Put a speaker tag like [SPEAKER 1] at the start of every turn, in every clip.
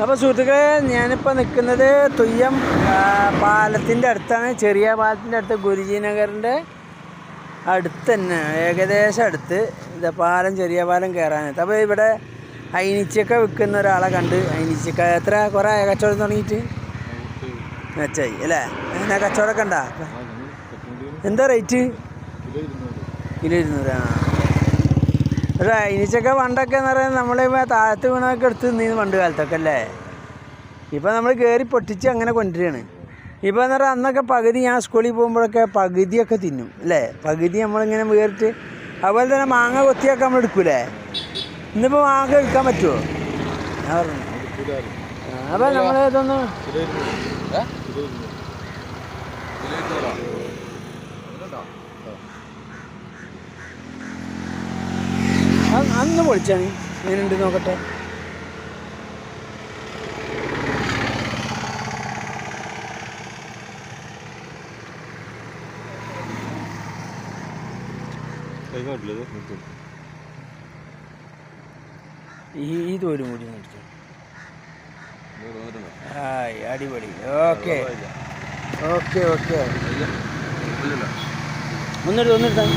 [SPEAKER 1] അപ്പോൾ സുഹൃത്തുക്കളെ, ഞാനിപ്പോൾ നിൽക്കുന്നത് തുയ്യം പാലത്തിൻ്റെ അടുത്താണ്. ചെറിയ പാലത്തിൻ്റെ അടുത്ത്, ഗുരുജി നഗറിൻ്റെ അടുത്ത് തന്നെ, ഏകദേശം അടുത്ത്. ഇത് പാലം, ചെറിയ പാലം കയറാനായിട്ട്. അപ്പോൾ ഇവിടെ അയിനിച്ചക്ക വിൽക്കുന്ന ഒരാളെ കണ്ട്. അയിനിച്ചക്ക എത്ര കുറേ കച്ചവടം തുടങ്ങിയിട്ട് മെച്ചായി അല്ലേ? എന്നാ കച്ചവടമൊക്കെ ഉണ്ടാ? എന്താ റേറ്റ്? കിലോ 200. പക്ഷേ അയിനിച്ചക്ക പണ്ടൊക്കെ എന്ന് പറയുന്നത് നമ്മൾ താഴത്ത് വീണൊക്കെ എടുത്ത് നിന്നീന്ന് പണ്ട് കാലത്തൊക്കെ അല്ലേ. ഇപ്പം നമ്മൾ കയറി പൊട്ടിച്ച് അങ്ങനെ കൊണ്ടുവരികയാണ്. ഇപ്പോൾ എന്ന് പറഞ്ഞാൽ അന്നൊക്കെ പകുതി ഞാൻ സ്കൂളിൽ പോകുമ്പോഴൊക്കെ പകുതിയൊക്കെ തിന്നും അല്ലേ. പകുതി നമ്മളിങ്ങനെ വേറിട്ട്. അതുപോലെ തന്നെ മാങ്ങ കൊത്തിയൊക്കെ നമ്മൾ എടുക്കൂലേ. ഇന്നിപ്പോൾ മാങ്ങ എടുക്കാൻ പറ്റുമോ? ഞാൻ പറഞ്ഞു. അപ്പം നമ്മൾ ഇതൊന്ന് അന്ന് പൊളിച്ചാണ്. എങ്ങനെയുണ്ട് നോക്കട്ടെ. ഈ തോലും കൂടി മേടിച്ചു. ആയി, അടിപൊളി. Okay okay okay. ഒന്നെടുത്താൽ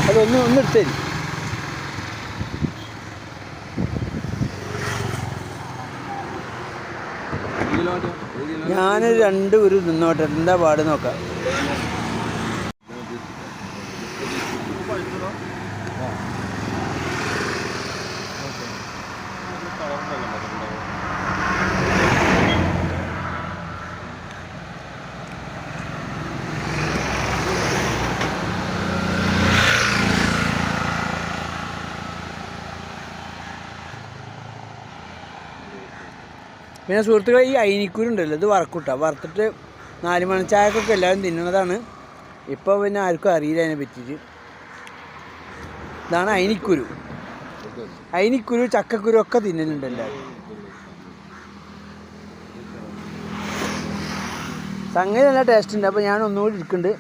[SPEAKER 1] അത് ഒന്നെടുത്തേ. ഞാൻ 2 ഉരു നിന്നോട്ടെ, എന്താ പാട് നോക്കാം. പിന്നെ സുഹൃത്തുക്കളെ, ഈ അയിനിക്കൂരുണ്ടല്ലോ, ഇത് വറക്കൂട്ടാ. വറുത്തിട്ട് 4 മണിച്ചായക്കൊക്കെ എല്ലാവരും തിന്നുന്നതാണ്. ഇപ്പോൾ പിന്നെ ആർക്കും അറിയില്ല അതിനെ പറ്റിയിട്ട്. ഇതാണ് അയിനിക്കുരു. അയിനിക്കുരു, ചക്കക്കുരു ഒക്കെ തിന്നുന്നുണ്ട് എല്ലാവരും. സംഗതി നല്ല ടേസ്റ്റ് ഉണ്ട്. അപ്പോൾ ഞാൻ ഒന്നുകൂടി ഇരിക്കുന്നുണ്ട്.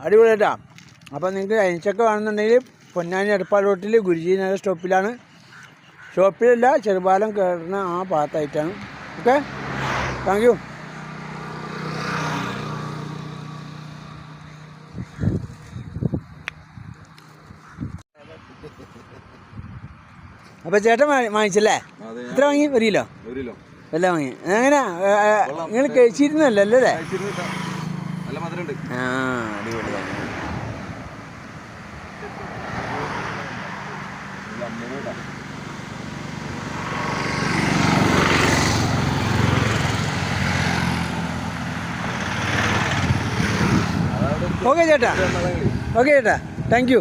[SPEAKER 1] അടിപൊളിയായിട്ടാ. അപ്പോൾ നിങ്ങൾക്ക് അയിനിച്ചക്ക വേണമെന്നുണ്ടെങ്കിൽ പൊന്നാനി എടപ്പാൾ റോട്ടിൽ ഗുരുജി നഗർ സ്റ്റോപ്പിലാണ്. ഷോപ്പിലല്ല, ചെറുപാലം കയറുന്ന ആ ഭാഗത്തായിട്ടാണ്. Okay, thank you. അപ്പോൾ ചേട്ടൻ വാങ്ങിച്ചല്ലേ? എത്ര വാങ്ങി? 1 കിലോ എല്ലാം വാങ്ങി. എങ്ങനെ നിങ്ങൾ കഴിച്ചിരുന്നല്ലോ അല്ലേ? ആ, അടിപൊളിയാണ്. ഓക്കെ ചേട്ടാ, ഓക്കെ ചേട്ടാ, താങ്ക് യു.